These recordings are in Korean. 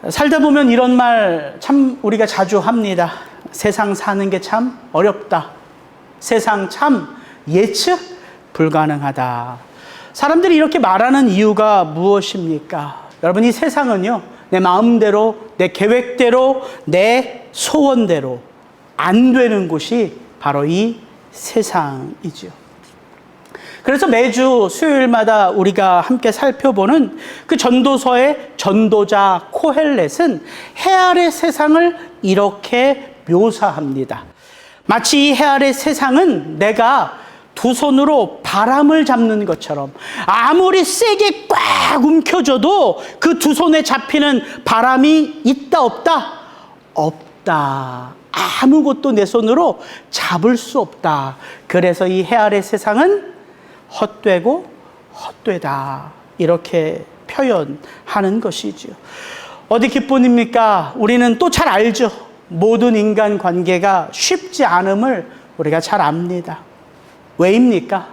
살다 보면 이런 말 참 우리가 자주 합니다. 세상 사는 게 참 어렵다. 세상 참 예측 불가능하다. 사람들이 이렇게 말하는 이유가 무엇입니까? 여러분, 이 세상은요, 내 마음대로, 내 계획대로, 내 소원대로 안 되는 곳이 바로 이 세상이죠. 그래서 매주 수요일마다 우리가 함께 살펴보는 그 전도서의 전도자 코헬렛은 해 아래 세상을 이렇게 묘사합니다. 마치 이 해 아래 세상은 내가 두 손으로 바람을 잡는 것처럼 아무리 세게 꽉 움켜줘도 그 두 손에 잡히는 바람이 있다 없다? 없다. 아무것도 내 손으로 잡을 수 없다. 그래서 이 해 아래 세상은 헛되고 헛되다. 이렇게 표현하는 것이죠. 어디 기뿐입니까? 우리는 또 잘 알죠. 모든 인간 관계가 쉽지 않음을 우리가 잘 압니다. 왜입니까?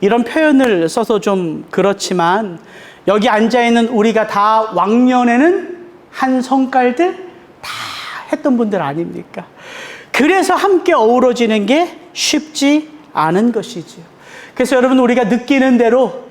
이런 표현을 써서 좀 그렇지만 여기 앉아있는 우리가 다 왕년에는 한 성깔들 다 했던 분들 아닙니까? 그래서 함께 어우러지는 게 쉽지 않은 것이지요. 그래서 여러분, 우리가 느끼는 대로,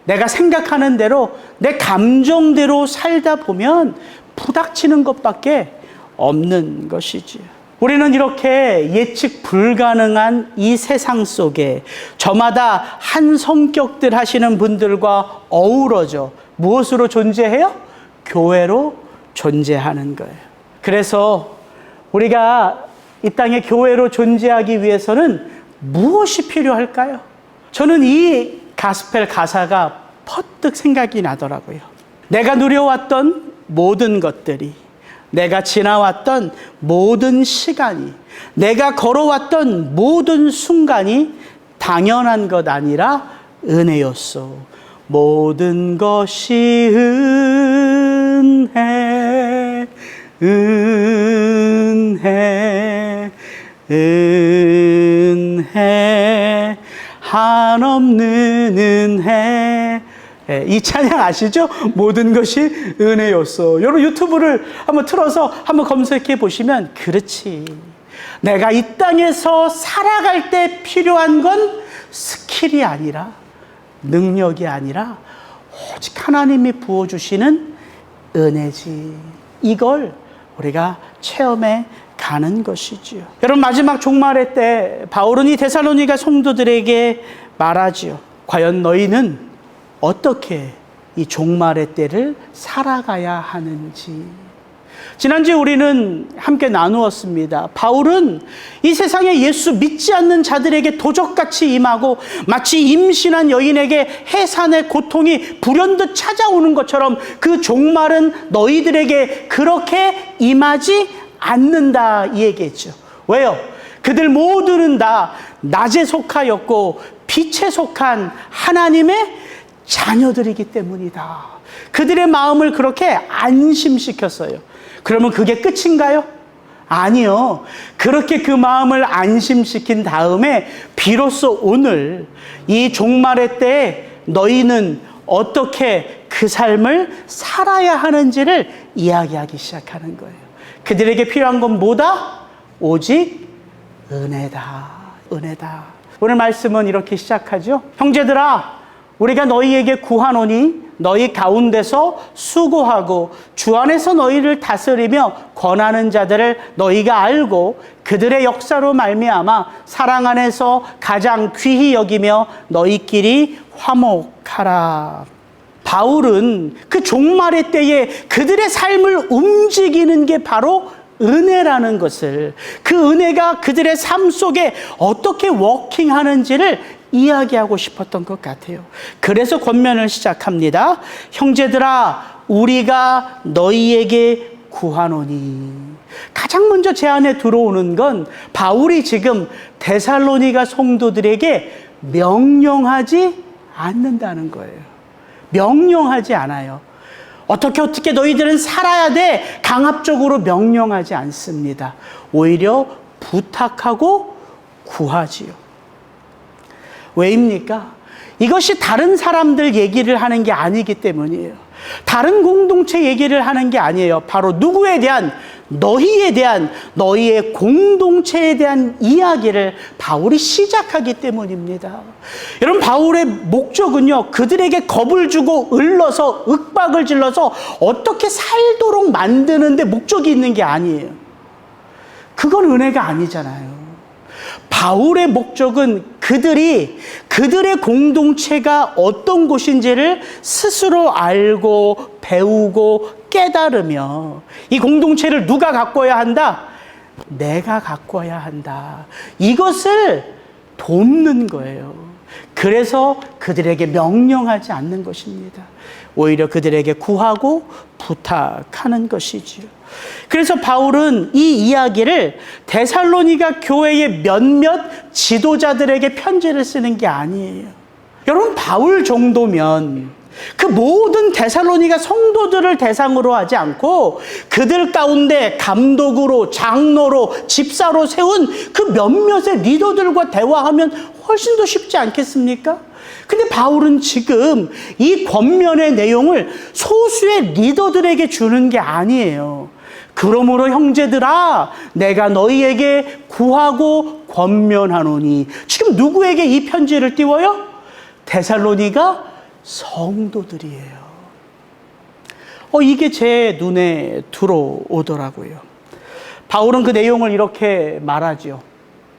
내가 생각하는 대로, 내 감정대로 살다 보면 부닥치는 것밖에 없는 것이지요. 우리는 이렇게 예측 불가능한 이 세상 속에 저마다 한 성격들 하시는 분들과 어우러져 무엇으로 존재해요? 교회로 존재하는 거예요. 그래서 우리가 이 땅에 교회로 존재하기 위해서는 무엇이 필요할까요? 저는 이 가스펠 가사가 퍼뜩 생각이 나더라고요. 내가 누려왔던 모든 것들이, 내가 지나왔던 모든 시간이, 내가 걸어왔던 모든 순간이 당연한 것 아니라 은혜였소. 모든 것이 은혜, 은혜, 은혜, 한없는 은혜. 이 찬양 아시죠? 모든 것이 은혜였어. 여러분, 유튜브를 한번 틀어서 한번 검색해 보시면, 그렇지, 내가 이 땅에서 살아갈 때 필요한 건 스킬이 아니라, 능력이 아니라 오직 하나님이 부어주시는 은혜지. 이걸 우리가 체험해 가는 것이지요. 여러분, 마지막 종말의 때 바울은 이 데살로니가 성도들에게 말하지요. 과연 너희는 어떻게 이 종말의 때를 살아가야 하는지. 지난주에 우리는 함께 나누었습니다. 바울은 이 세상에 예수 믿지 않는 자들에게 도적같이 임하고 마치 임신한 여인에게 해산의 고통이 불현듯 찾아오는 것처럼 그 종말은 너희들에게 그렇게 임하지 않는다, 이 얘기했죠. 왜요? 그들 모두는 다 낮에 속하였고 빛에 속한 하나님의 자녀들이기 때문이다. 그들의 마음을 그렇게 안심시켰어요. 그러면 그게 끝인가요? 아니요. 그렇게 그 마음을 안심시킨 다음에 비로소 오늘 이 종말의 때에 너희는 어떻게 그 삶을 살아야 하는지를 이야기하기 시작하는 거예요. 그들에게 필요한 건 뭐다? 오직 은혜다. 은혜다. 오늘 말씀은 이렇게 시작하죠. 형제들아, 우리가 너희에게 구하노니 너희 가운데서 수고하고 주 안에서 너희를 다스리며 권하는 자들을 너희가 알고 그들의 역사로 말미암아 사랑 안에서 가장 귀히 여기며 너희끼리 화목하라. 바울은 그 종말의 때에 그들의 삶을 움직이는 게 바로 은혜라는 것을, 그 은혜가 그들의 삶 속에 어떻게 워킹하는지를 이야기하고 싶었던 것 같아요. 그래서 권면을 시작합니다. 형제들아, 우리가 너희에게 구하노니. 가장 먼저 제 안에 들어오는 건 바울이 지금 데살로니가 성도들에게 명령하지 않는다는 거예요. 명령하지 않아요. 어떻게 너희들은 살아야 돼, 강압적으로 명령하지 않습니다. 오히려 부탁하고 구하지요. 왜입니까? 이것이 다른 사람들 얘기를 하는 게 아니기 때문이에요. 다른 공동체 얘기를 하는 게 아니에요. 바로 누구에 대한, 너희에 대한, 너희의 공동체에 대한 이야기를 바울이 시작하기 때문입니다. 여러분, 바울의 목적은요, 그들에게 겁을 주고 을러서 윽박을 질러서 어떻게 살도록 만드는데 목적이 있는 게 아니에요. 그건 은혜가 아니잖아요. 바울의 목적은 그들의 공동체가 어떤 곳인지를 스스로 알고 배우고 깨달으며, 이 공동체를 누가 가꿔야 한다? 내가 가꿔야 한다. 이것을 돕는 거예요. 그래서 그들에게 명령하지 않는 것입니다. 오히려 그들에게 구하고 부탁하는 것이지요. 그래서 바울은 이 이야기를 데살로니가 교회의 몇몇 지도자들에게 편지를 쓰는 게 아니에요. 여러분, 바울 정도면 그 모든 데살로니가 성도들을 대상으로 하지 않고 그들 가운데 감독으로, 장로로, 집사로 세운 그 몇몇의 리더들과 대화하면 훨씬 더 쉽지 않겠습니까? 근데 바울은 지금 이 권면의 내용을 소수의 리더들에게 주는 게 아니에요. 그러므로 형제들아, 내가 너희에게 구하고 권면하노니. 지금 누구에게 이 편지를 띄워요? 데살로니가 성도들이에요. 이게 제 눈에 들어오더라고요. 바울은 그 내용을 이렇게 말하죠.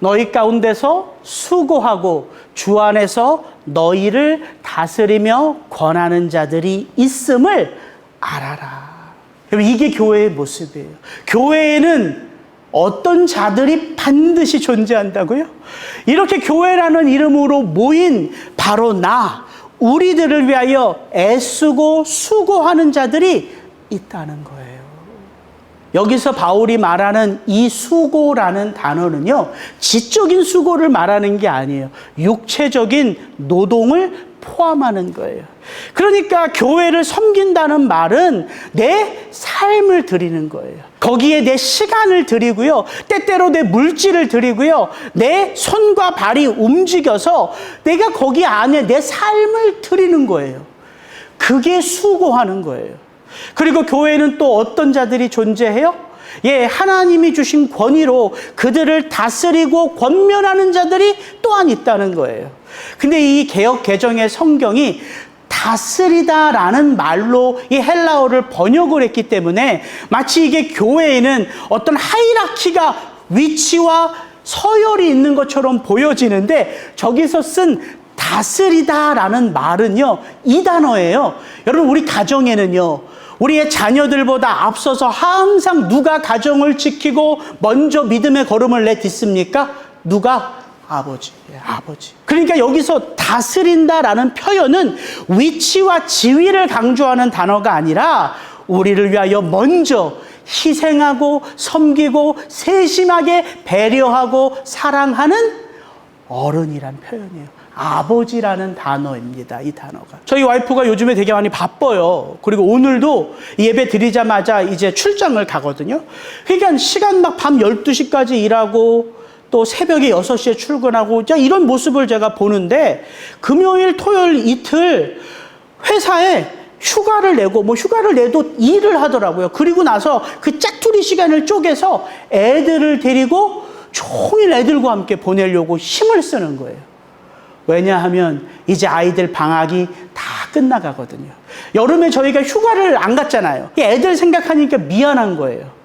너희 가운데서 수고하고 주 안에서 너희를 다스리며 권하는 자들이 있음을 알아라. 이게 교회의 모습이에요. 교회에는 어떤 자들이 반드시 존재한다고요? 이렇게 교회라는 이름으로 모인 바로 우리들을 위하여 애쓰고 수고하는 자들이 있다는 거예요. 여기서 바울이 말하는 이 수고라는 단어는요, 지적인 수고를 말하는 게 아니에요. 육체적인 노동을 포함하는 거예요. 그러니까 교회를 섬긴다는 말은 내 삶을 드리는 거예요. 거기에 내 시간을 드리고요, 때때로 내 물질을 드리고요, 내 손과 발이 움직여서 내가 거기 안에 내 삶을 드리는 거예요. 그게 수고하는 거예요. 그리고 교회는 또 어떤 자들이 존재해요? 하나님이 주신 권위로 그들을 다스리고 권면하는 자들이 또한 있다는 거예요. 근데 이 개역 개정의 성경이 다스리다라는 말로 이 헬라어를 번역을 했기 때문에 마치 이게 교회에는 어떤 하이라키가 위치와 서열이 있는 것처럼 보여지는데, 저기서 쓴 다스리다라는 말은요, 이 단어예요. 여러분, 우리 가정에는요, 우리의 자녀들보다 앞서서 항상 누가 가정을 지키고 먼저 믿음의 걸음을 내딛습니까? 누가? 아버지. 아버지. 그러니까 여기서 다스린다라는 표현은 위치와 지위를 강조하는 단어가 아니라 우리를 위하여 먼저 희생하고 섬기고 세심하게 배려하고 사랑하는 어른이란 표현이에요. 아버지라는 단어입니다. 이 단어가. 저희 와이프가 요즘에 되게 많이 바빠요. 그리고 오늘도 예배 드리자마자 이제 출장을 가거든요. 그러니까 시간 막 밤 12시까지 일하고 또 새벽에 6시에 출근하고 이런 모습을 제가 보는데, 금요일, 토요일 이틀 회사에 휴가를 내고, 휴가를 내도 일을 하더라고요. 그리고 나서 그 짜투리 시간을 쪼개서 애들을 데리고 종일 애들과 함께 보내려고 힘을 쓰는 거예요. 왜냐하면 이제 아이들 방학이 다 끝나가거든요. 여름에 저희가 휴가를 안 갔잖아요. 애들 생각하니까 미안한 거예요.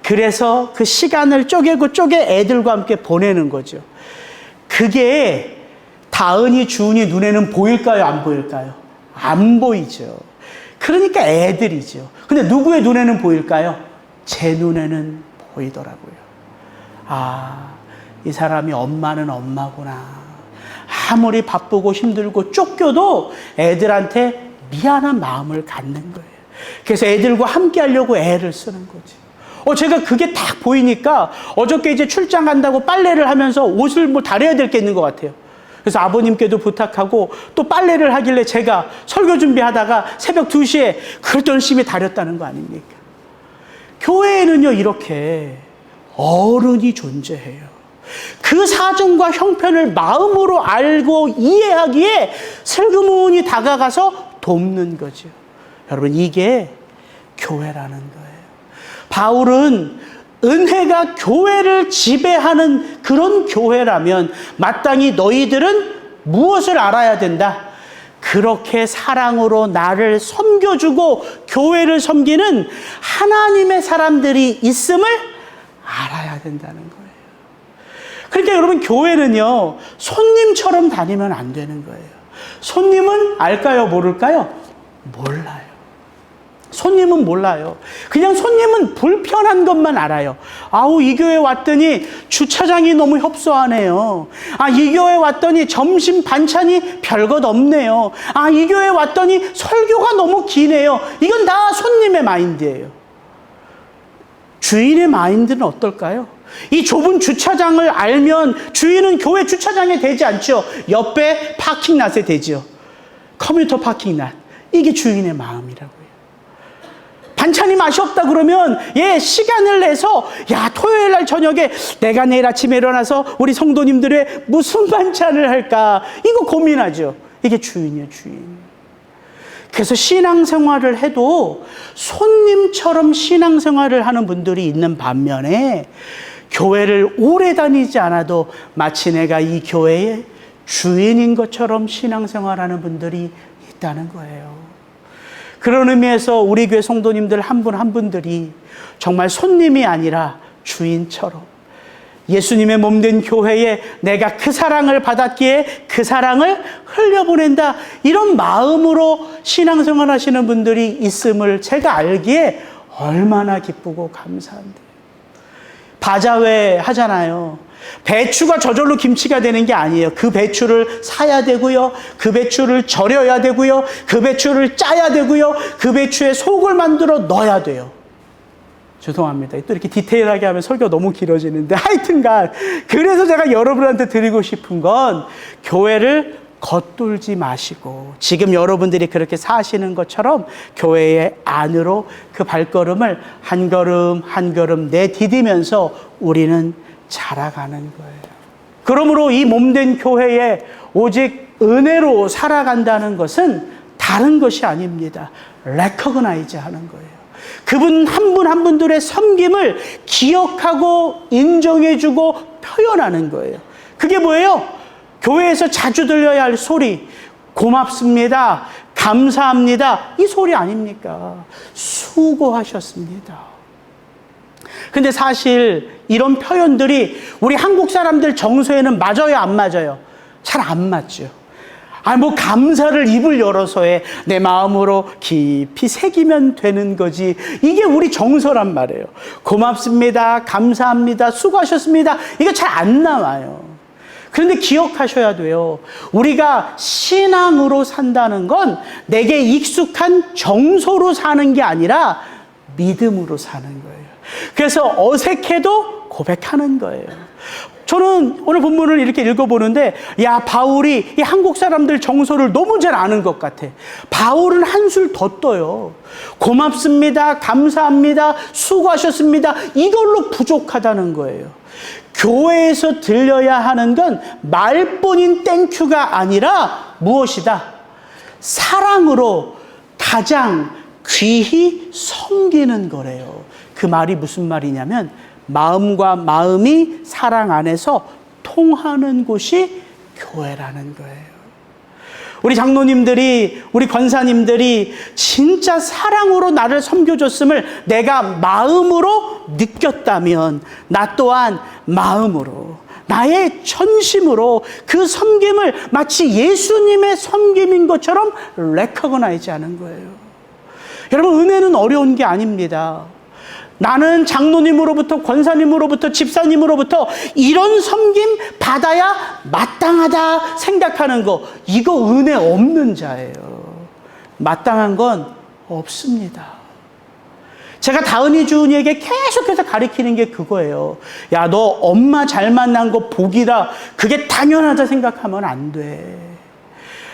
그래서 그 시간을 쪼개 애들과 함께 보내는 거죠. 그게 다은이, 주은이 눈에는 보일까요? 안 보일까요? 안 보이죠. 그러니까 애들이죠. 근데 누구의 눈에는 보일까요? 제 눈에는 보이더라고요. 이 사람이 엄마는 엄마구나. 아무리 바쁘고 힘들고 쫓겨도 애들한테 미안한 마음을 갖는 거예요. 그래서 애들과 함께 하려고 애를 쓰는 거지. 제가 그게 딱 보이니까 어저께 이제 출장 간다고 빨래를 하면서 옷을 다려야 될 게 있는 것 같아요. 그래서 아버님께도 부탁하고 또 빨래를 하길래 제가 설교 준비하다가 새벽 2시에 그걸 또 열심히 다렸다는 거 아닙니까? 교회에는요, 이렇게 어른이 존재해요. 그 사정과 형편을 마음으로 알고 이해하기에 슬그머니 다가가서 돕는 거죠. 여러분, 이게 교회라는 거예요. 바울은 은혜가 교회를 지배하는 그런 교회라면 마땅히 너희들은 무엇을 알아야 된다? 그렇게 사랑으로 나를 섬겨주고 교회를 섬기는 하나님의 사람들이 있음을 알아야 된다는 거예요. 그러니까 여러분, 교회는요, 손님처럼 다니면 안 되는 거예요. 손님은 알까요? 모를까요? 몰라요. 손님은 몰라요. 그냥 손님은 불편한 것만 알아요. 아우, 이 교회 왔더니 주차장이 너무 협소하네요. 아, 이 교회 왔더니 점심 반찬이 별것 없네요. 아, 이 교회 왔더니 설교가 너무 기네요. 이건 다 손님의 마인드예요. 주인의 마인드는 어떨까요? 이 좁은 주차장을 알면 주인은 교회 주차장에 대지 않죠. 옆에 파킹랏에 대지요. 컴퓨터 파킹랏. 이게 주인의 마음이라고요. 반찬이 맛이 없다 그러면 시간을 내서 토요일 날 저녁에 내가 내일 아침에 일어나서 우리 성도님들의 무슨 반찬을 할까, 이거 고민하죠. 이게 주인이에요, 주인. 그래서 신앙생활을 해도 손님처럼 신앙생활을 하는 분들이 있는 반면에 교회를 오래 다니지 않아도 마치 내가 이 교회의 주인인 것처럼 신앙생활하는 분들이 있다는 거예요. 그런 의미에서 우리 교회 성도님들 한 분 한 분들이 정말 손님이 아니라 주인처럼 예수님의 몸된 교회에 내가 그 사랑을 받았기에 그 사랑을 흘려보낸다, 이런 마음으로 신앙생활 하시는 분들이 있음을 제가 알기에 얼마나 기쁘고 감사한데. 바자회 하잖아요. 배추가 저절로 김치가 되는 게 아니에요. 그 배추를 사야 되고요. 그 배추를 절여야 되고요. 그 배추를 짜야 되고요. 그 배추에 속을 만들어 넣어야 돼요. 죄송합니다. 또 이렇게 디테일하게 하면 설교가 너무 길어지는데, 하여튼간 그래서 제가 여러분한테 드리고 싶은 건 교회를 겉돌지 마시고 지금 여러분들이 그렇게 사시는 것처럼 교회의 안으로 그 발걸음을 한 걸음 한 걸음 내디디면서 우리는 자라가는 거예요. 그러므로 이 몸된 교회에 오직 은혜로 살아간다는 것은 다른 것이 아닙니다. 레커그나이즈 하는 거예요. 그분 한 분 한 분들의 섬김을 기억하고 인정해주고 표현하는 거예요. 그게 뭐예요? 교회에서 자주 들려야 할 소리, 고맙습니다, 감사합니다, 이 소리 아닙니까? 수고하셨습니다. 근데 사실 이런 표현들이 우리 한국 사람들 정서에는 맞아요, 안 맞아요? 잘 안 맞죠. 감사를 입을 열어서 해. 내 마음으로 깊이 새기면 되는 거지. 이게 우리 정서란 말이에요. 고맙습니다, 감사합니다, 수고하셨습니다, 이거 잘 안 나와요. 그런데 기억하셔야 돼요. 우리가 신앙으로 산다는 건 내게 익숙한 정서로 사는 게 아니라 믿음으로 사는 거예요. 그래서 어색해도 고백하는 거예요. 저는 오늘 본문을 이렇게 읽어보는데, 바울이 이 한국 사람들 정서를 너무 잘 아는 것 같아. 바울은 한술 더 떠요. 고맙습니다, 감사합니다, 수고하셨습니다, 이걸로 부족하다는 거예요. 교회에서 들려야 하는 건 말뿐인 땡큐가 아니라 무엇이다? 사랑으로 가장 귀히 섬기는 거래요. 그 말이 무슨 말이냐면 마음과 마음이 사랑 안에서 통하는 곳이 교회라는 거예요. 우리 장로님들이, 우리 권사님들이 진짜 사랑으로 나를 섬겨줬음을 내가 마음으로 느꼈다면 나 또한 마음으로, 나의 전심으로 그 섬김을 마치 예수님의 섬김인 것처럼 레커그나이즈 하는 거예요. 여러분, 은혜는 어려운 게 아닙니다. 나는 장로님으로부터, 권사님으로부터, 집사님으로부터 이런 섬김 받아야 마땅하다 생각하는 거, 이거 은혜 없는 자예요. 마땅한 건 없습니다. 제가 다은이 주은이에게 계속해서 가르치는 게 그거예요. 너 엄마 잘 만난 거 복이다, 그게 당연하다 생각하면 안 돼.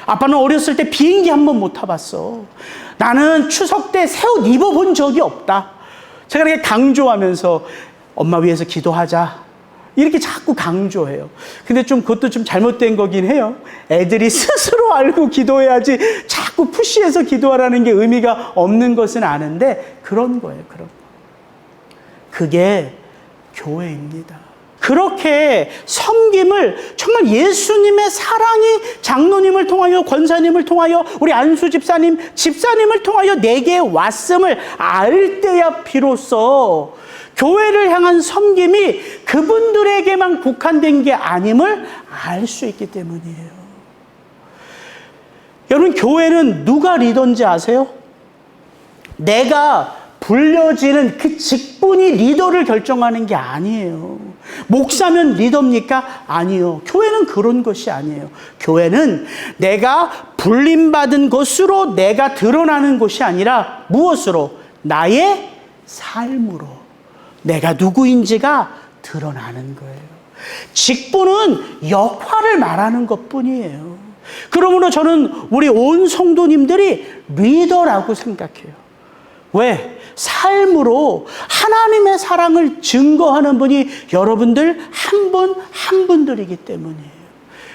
아빠는 어렸을 때 비행기 한 번 못 타봤어. 나는 추석 때 새 옷 입어본 적이 없다. 제가 이렇게 강조하면서 엄마 위해서 기도하자, 이렇게 자꾸 강조해요. 근데 그것도 좀 잘못된 거긴 해요. 애들이 스스로 알고 기도해야지 자꾸 푸시해서 기도하라는 게 의미가 없는 것은 아는데 그런 거예요. 그게 교회입니다. 그렇게 섬김을 정말 예수님의 사랑이 장로님을 통하여, 권사님을 통하여, 우리 안수 집사님을 통하여 내게 왔음을 알 때야 비로소 교회를 향한 섬김이 그분들에게만 국한된 게 아님을 알 수 있기 때문이에요. 여러분, 교회는 누가 리더인지 아세요? 내가 불려지는 그 직분이 리더를 결정하는 게 아니에요. 목사면 리더입니까? 아니요. 교회는 그런 것이 아니에요. 교회는 내가 불림받은 것으로 내가 드러나는 것이 아니라 무엇으로? 나의 삶으로 내가 누구인지가 드러나는 거예요. 직분은 역할을 말하는 것뿐이에요. 그러므로 저는 우리 온 성도님들이 리더라고 생각해요. 왜? 삶으로 하나님의 사랑을 증거하는 분이 여러분들 한 분 한 분들이기 때문이에요.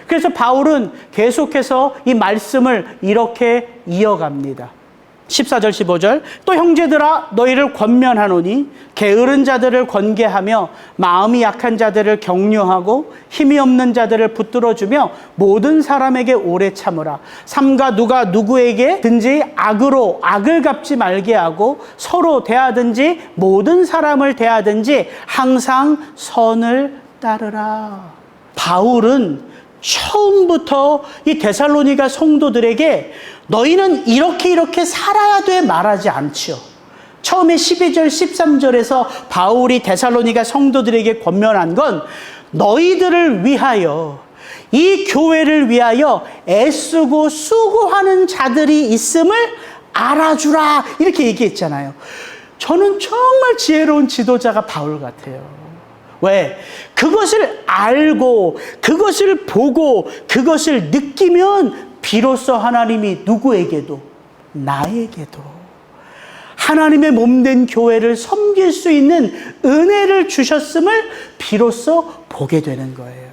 그래서 바울은 계속해서 이 말씀을 이렇게 이어갑니다. 14절 15절 또 형제들아 너희를 권면하노니 게으른 자들을 권계하며 마음이 약한 자들을 격려하고 힘이 없는 자들을 붙들어주며 모든 사람에게 오래 참으라. 삼가 누가 누구에게든지 악으로 악을 갚지 말게 하고 서로 대하든지 모든 사람을 대하든지 항상 선을 따르라. 바울은 처음부터 이 데살로니가 성도들에게 너희는 이렇게 살아야 돼 말하지 않지요. 처음에 12절 13절에서 바울이 데살로니가 성도들에게 권면한 건 너희들을 위하여, 이 교회를 위하여 애쓰고 수고하는 자들이 있음을 알아주라 이렇게 얘기했잖아요. 저는 정말 지혜로운 지도자가 바울 같아요. 왜? 그것을 알고 그것을 보고 그것을 느끼면 비로소 하나님이 누구에게도, 나에게도 하나님의 몸된 교회를 섬길 수 있는 은혜를 주셨음을 비로소 보게 되는 거예요.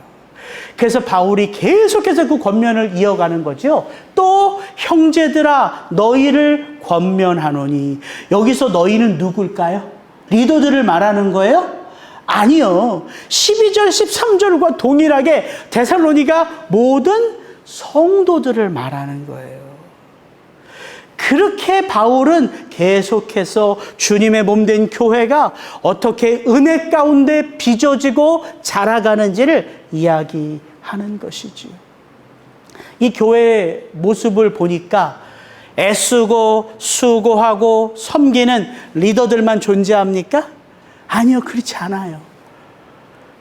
그래서 바울이 계속해서 그 권면을 이어가는 거죠. 또 형제들아 너희를 권면하노니, 여기서 너희는 누굴까요? 리더들을 말하는 거예요? 아니요. 12절 13절과 동일하게 데살로니가 모든 성도들을 말하는 거예요. 그렇게 바울은 계속해서 주님의 몸된 교회가 어떻게 은혜 가운데 빚어지고 자라가는지를 이야기하는 것이지요. 이 교회의 모습을 보니까 애쓰고 수고하고 섬기는 리더들만 존재합니까? 아니요, 그렇지 않아요.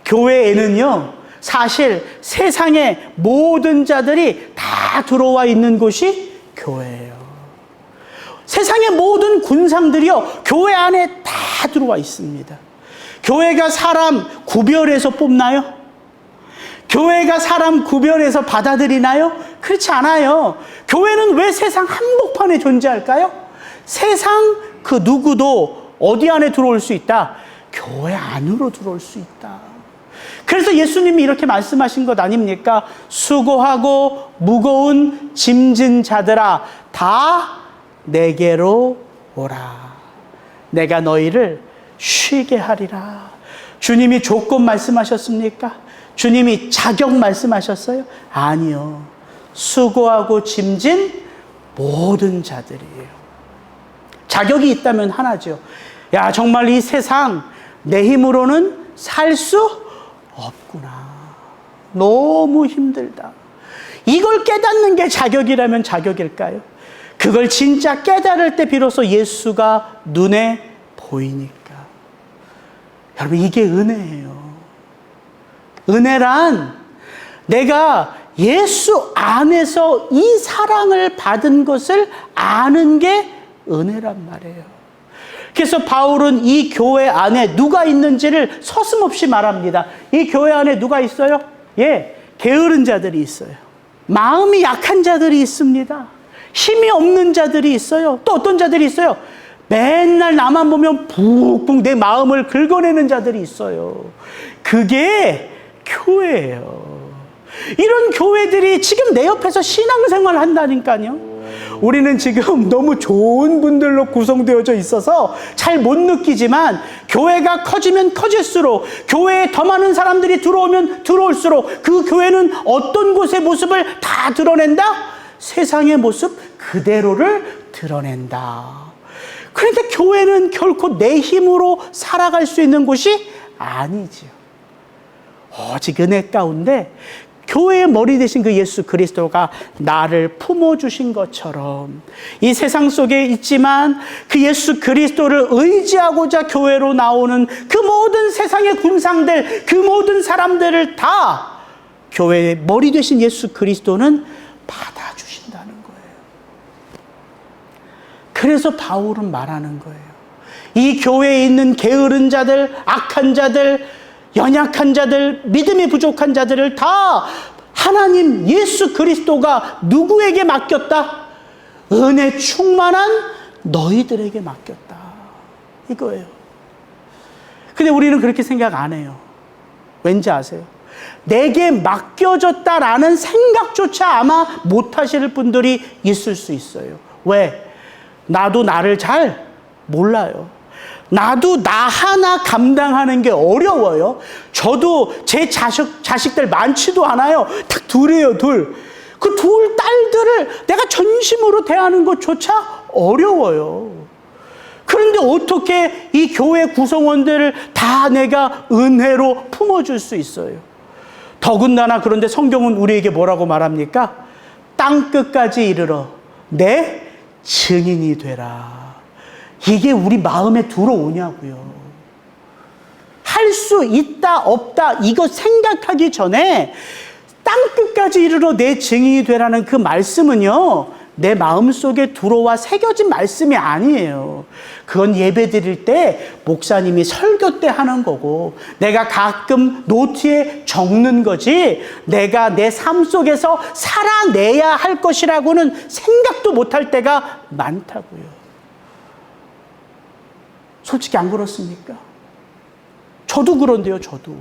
교회에는요, 사실 세상의 모든 자들이 다 들어와 있는 곳이 교회예요. 세상의 모든 군상들이요, 교회 안에 다 들어와 있습니다. 교회가 사람 구별해서 뽑나요? 교회가 사람 구별해서 받아들이나요? 그렇지 않아요. 교회는 왜 세상 한복판에 존재할까요? 세상 그 누구도 어디 안에 들어올 수 있다? 교회 안으로 들어올 수 있다. 그래서 예수님이 이렇게 말씀하신 것 아닙니까? 수고하고 무거운 짐진 자들아 다 내게로 오라. 내가 너희를 쉬게 하리라. 주님이 조건 말씀하셨습니까? 주님이 자격 말씀하셨어요? 아니요. 수고하고 짐진 모든 자들이에요. 자격이 있다면 하나죠. 야, 정말 이 세상 내 힘으로는 살 수 없구나. 너무 힘들다. 이걸 깨닫는 게 자격이라면 자격일까요? 그걸 진짜 깨달을 때 비로소 예수가 눈에 보이니까. 여러분, 이게 은혜예요. 은혜란 내가 예수 안에서 이 사랑을 받은 것을 아는 게 은혜란 말이에요. 그래서 바울은 이 교회 안에 누가 있는지를 서슴없이 말합니다. 이 교회 안에 누가 있어요? 예, 게으른 자들이 있어요. 마음이 약한 자들이 있습니다. 힘이 없는 자들이 있어요. 또 어떤 자들이 있어요? 맨날 나만 보면 푹푹 내 마음을 긁어내는 자들이 있어요. 그게 교회예요. 이런 교회들이 지금 내 옆에서 신앙생활 한다니까요. 우리는 지금 너무 좋은 분들로 구성되어져 있어서 잘 못 느끼지만, 교회가 커지면 커질수록, 교회에 더 많은 사람들이 들어오면 들어올수록 그 교회는 어떤 곳의 모습을 다 드러낸다? 세상의 모습 그대로를 드러낸다. 그런데 교회는 결코 내 힘으로 살아갈 수 있는 곳이 아니지요. 오직 은혜 가운데 교회의 머리 되신 그 예수 그리스도가 나를 품어주신 것처럼, 이 세상 속에 있지만 그 예수 그리스도를 의지하고자 교회로 나오는 그 모든 세상의 군상들, 그 모든 사람들을 다 교회의 머리 되신 예수 그리스도는 받아주신다는 거예요. 그래서 바울은 말하는 거예요. 이 교회에 있는 게으른 자들, 악한 자들, 연약한 자들, 믿음이 부족한 자들을 다 하나님 예수 그리스도가 누구에게 맡겼다? 은혜 충만한 너희들에게 맡겼다. 이거예요. 근데 우리는 그렇게 생각 안 해요. 왠지 아세요? 내게 맡겨졌다라는 생각조차 아마 못 하실 분들이 있을 수 있어요. 왜? 나도 나를 잘 몰라요. 나도 나 하나 감당하는 게 어려워요. 저도 제 자식들 많지도 않아요. 딱 둘이에요, 둘. 그 둘 딸들을 내가 전심으로 대하는 것조차 어려워요. 그런데 어떻게 이 교회 구성원들을 다 내가 은혜로 품어줄 수 있어요? 더군다나 그런데 성경은 우리에게 뭐라고 말합니까? 땅끝까지 이르러 내 증인이 되라. 이게 우리 마음에 들어오냐고요. 할 수 있다 없다 이거 생각하기 전에 땅끝까지 이르러 내 증인이 되라는 그 말씀은요, 내 마음속에 들어와 새겨진 말씀이 아니에요. 그건 예배 드릴 때 목사님이 설교 때 하는 거고, 내가 가끔 노트에 적는 거지, 내가 내 삶 속에서 살아내야 할 것이라고는 생각도 못할 때가 많다고요. 솔직히 안 그렇습니까? 저도 그런데요, 저도.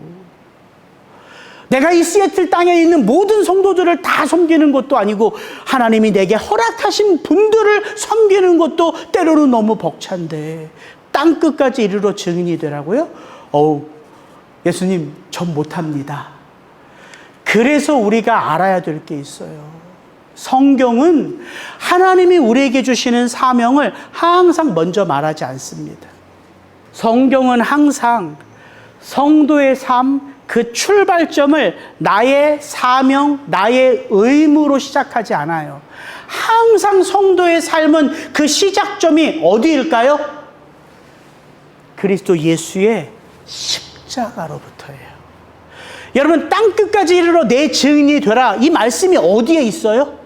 내가 이 시애틀 땅에 있는 모든 성도들을 다 섬기는 것도 아니고, 하나님이 내게 허락하신 분들을 섬기는 것도 때로는 너무 벅찬데, 땅끝까지 이르러 증인이 되라고요? 예수님, 전 못합니다. 그래서 우리가 알아야 될 게 있어요. 성경은 하나님이 우리에게 주시는 사명을 항상 먼저 말하지 않습니다. 성경은 항상 성도의 삶, 그 출발점을 나의 사명, 나의 의무로 시작하지 않아요. 항상 성도의 삶은 그 시작점이 어디일까요? 그리스도 예수의 십자가로부터예요. 여러분, 땅끝까지 이르러 내 증인이 되라, 이 말씀이 어디에 있어요?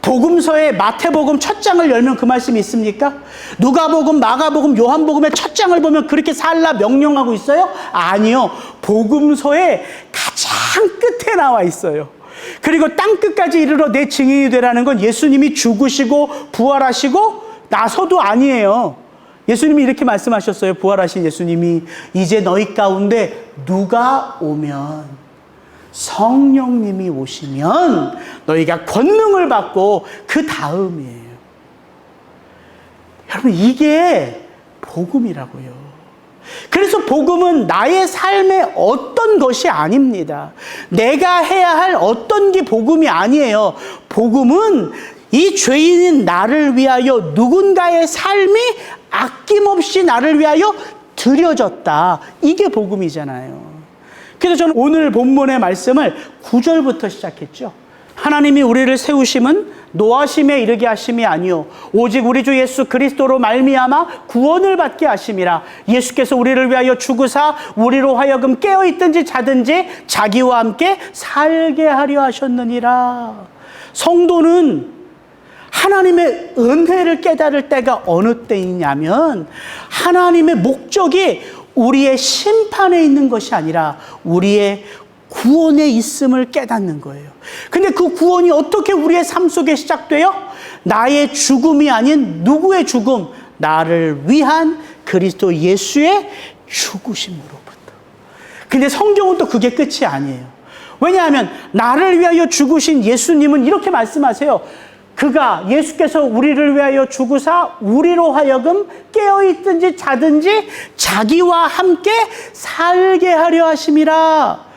복음서에 마태복음 첫 장을 열면 그 말씀이 있습니까? 누가복음, 마가복음, 요한복음의 첫 장을 보면 그렇게 살라 명령하고 있어요? 아니요. 복음서의 가장 끝에 나와 있어요. 그리고 땅끝까지 이르러 내 증인이 되라는 건 예수님이 죽으시고 부활하시고 나서도 아니에요. 예수님이 이렇게 말씀하셨어요. 부활하신 예수님이, 이제 너희 가운데 누가 오면, 성령님이 오시면 너희가 권능을 받고 그 다음이에요. 여러분, 이게 복음이라고요. 그래서 복음은 나의 삶의 어떤 것이 아닙니다. 내가 해야 할 어떤 게 복음이 아니에요. 복음은 이 죄인인 나를 위하여 누군가의 삶이 아낌없이 나를 위하여 드려졌다. 이게 복음이잖아요. 그래서 저는 오늘 본문의 말씀을 9절부터 시작했죠. 하나님이 우리를 세우심은 노하심에 이르게 하심이 아니요 오직 우리 주 예수 그리스도로 말미암아 구원을 받게 하심이라. 예수께서 우리를 위하여 죽으사 우리로 하여금 깨어있든지 자든지 자기와 함께 살게 하려 하셨느니라. 성도는 하나님의 은혜를 깨달을 때가 어느 때이냐면, 하나님의 목적이 우리의 심판에 있는 것이 아니라 우리의 구원에 있음을 깨닫는 거예요. 근데 그 구원이 어떻게 우리의 삶 속에 시작돼요? 나의 죽음이 아닌 누구의 죽음? 나를 위한 그리스도 예수의 죽으심으로부터. 근데 성경은 또 그게 끝이 아니에요. 왜냐하면 나를 위하여 죽으신 예수님은 이렇게 말씀하세요. 예수께서 우리를 위하여 죽으사 우리로 하여금 깨어있든지 자든지 자기와 함께 살게 하려 하심이라.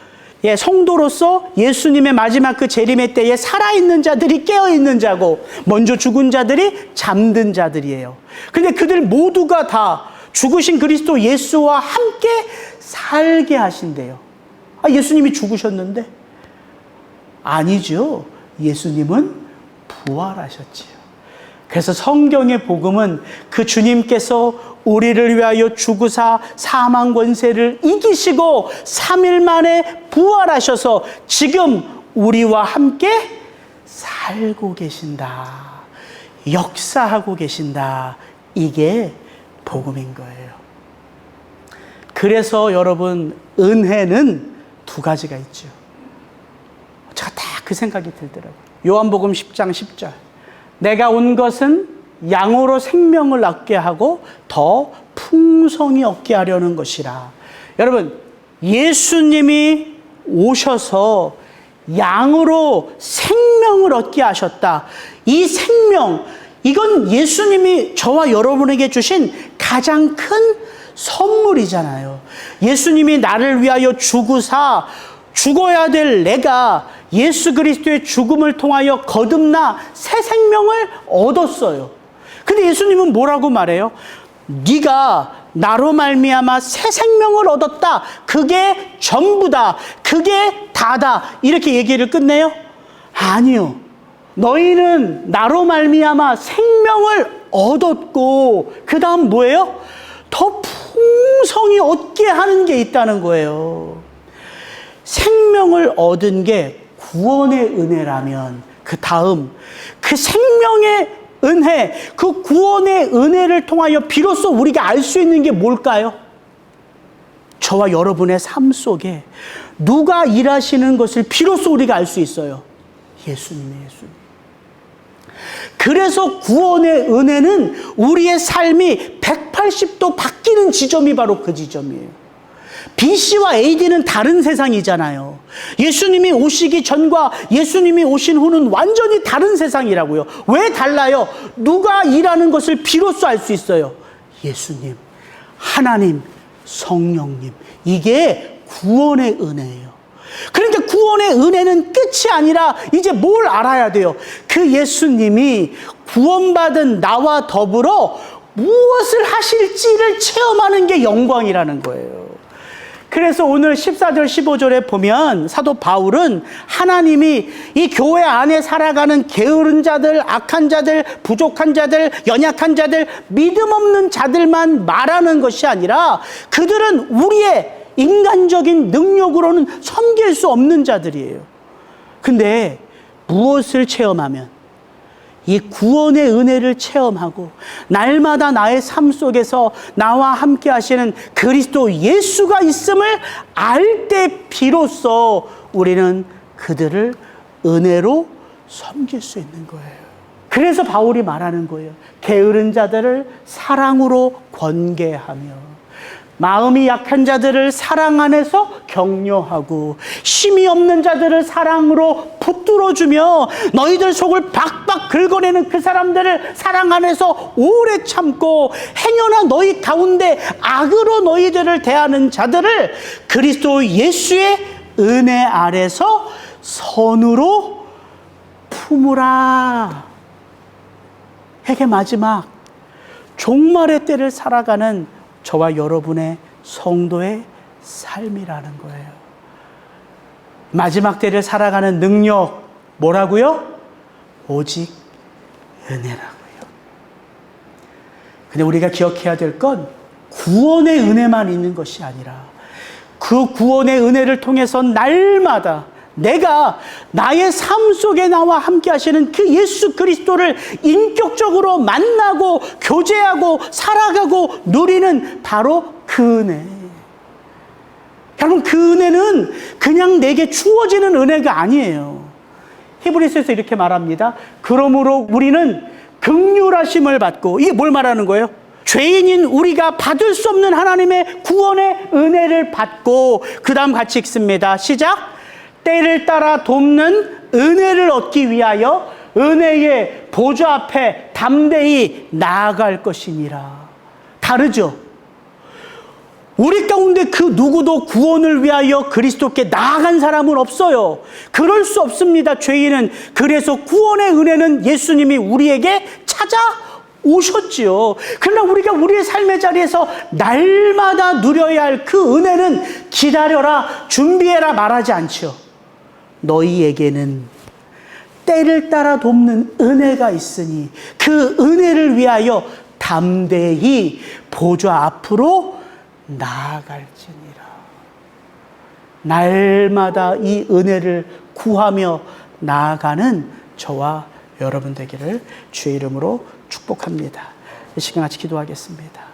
성도로서 예수님의 마지막 그 재림의 때에 살아있는 자들이 깨어있는 자고 먼저 죽은 자들이 잠든 자들이에요. 근데 그들 모두가 다 죽으신 그리스도 예수와 함께 살게 하신대요. 예수님이 죽으셨는데? 아니죠. 예수님은 부활하셨지요. 그래서 성경의 복음은 그 주님께서 우리를 위하여 죽으사 사망 권세를 이기시고 3일 만에 부활하셔서 지금 우리와 함께 살고 계신다. 역사하고 계신다. 이게 복음인 거예요. 그래서 여러분, 은혜는 두 가지가 있죠. 제가 다 그 생각이 들더라고요. 요한복음 10장 10절. 내가 온 것은 양으로 생명을 얻게 하고 더 풍성히 얻게 하려는 것이라. 여러분, 예수님이 오셔서 양으로 생명을 얻게 하셨다. 이 생명, 이건 예수님이 저와 여러분에게 주신 가장 큰 선물이잖아요. 예수님이 나를 위하여 죽으사 죽어야 될 내가 예수 그리스도의 죽음을 통하여 거듭나 새 생명을 얻었어요. 근데 예수님은 뭐라고 말해요? 네가 나로 말미암아 새 생명을 얻었다. 그게 전부다. 그게 다다. 이렇게 얘기를 끝내요? 아니요. 너희는 나로 말미암아 생명을 얻었고 그 다음 뭐예요? 더 풍성히 얻게 하는 게 있다는 거예요. 생명을 얻은 게 구원의 은혜라면 그 다음 그 생명의 은혜, 그 구원의 은혜를 통하여 비로소 우리가 알 수 있는 게 뭘까요? 저와 여러분의 삶 속에 누가 일하시는 것을 비로소 우리가 알 수 있어요. 예수님. 그래서 구원의 은혜는 우리의 삶이 180도 바뀌는 지점이 바로 그 지점이에요. BC와 AD는 다른 세상이잖아요. 예수님이 오시기 전과 예수님이 오신 후는 완전히 다른 세상이라고요. 왜 달라요? 누가 일하는 것을 비로소 알 수 있어요. 예수님, 하나님, 성령님. 이게 구원의 은혜예요. 그러니까 구원의 은혜는 끝이 아니라 이제 뭘 알아야 돼요? 그 예수님이 구원받은 나와 더불어 무엇을 하실지를 체험하는 게 영광이라는 거예요. 그래서 오늘 14절 15절에 보면 사도 바울은 하나님이 이 교회 안에 살아가는 게으른 자들, 악한 자들, 부족한 자들, 연약한 자들, 믿음 없는 자들만 말하는 것이 아니라 그들은 우리의 인간적인 능력으로는 섬길 수 없는 자들이에요. 근데 무엇을 체험하면 이 구원의 은혜를 체험하고 날마다 나의 삶 속에서 나와 함께 하시는 그리스도 예수가 있음을 알 때 비로소 우리는 그들을 은혜로 섬길 수 있는 거예요. 그래서 바울이 말하는 거예요. 게으른 자들을 사랑으로 권계하며 마음이 약한 자들을 사랑 안에서 격려하고 힘이 없는 자들을 사랑으로 붙들어주며 너희들 속을 박박 긁어내는 그 사람들을 사랑 안에서 오래 참고 행여나 너희 가운데 악으로 너희들을 대하는 자들을 그리스도 예수의 은혜 아래서 선으로 품으라. 핵의 마지막 종말의 때를 살아가는 저와 여러분의 성도의 삶이라는 거예요. 마지막 때를 살아가는 능력 뭐라고요? 오직 은혜라고요. 근데 우리가 기억해야 될 건 구원의 은혜만 있는 것이 아니라 그 구원의 은혜를 통해서 날마다 내가 나의 삶 속에 나와 함께 하시는 그 예수 그리스도를 인격적으로 만나고 교제하고 살아가고 누리는 바로 그 은혜. 여러분, 그 은혜는 그냥 내게 주어지는 은혜가 아니에요. 히브리서에서 이렇게 말합니다. 그러므로 우리는 긍휼하심을 받고, 이게 뭘 말하는 거예요? 죄인인 우리가 받을 수 없는 하나님의 구원의 은혜를 받고, 그 다음 같이 읽습니다. 시작. 때를 따라 돕는 은혜를 얻기 위하여 은혜의 보좌 앞에 담대히 나아갈 것이니라. 다르죠? 우리 가운데 그 누구도 구원을 위하여 그리스도께 나아간 사람은 없어요. 그럴 수 없습니다, 죄인은. 그래서 구원의 은혜는 예수님이 우리에게 찾아오셨지요. 그러나 우리가 우리의 삶의 자리에서 날마다 누려야 할 그 은혜는 기다려라, 준비해라 말하지 않죠. 너희에게는 때를 따라 돕는 은혜가 있으니 그 은혜를 위하여 담대히 보좌 앞으로 나아갈지니라. 날마다 이 은혜를 구하며 나아가는 저와 여러분 되기를 주의 이름으로 축복합니다. 이 시간 같이 기도하겠습니다.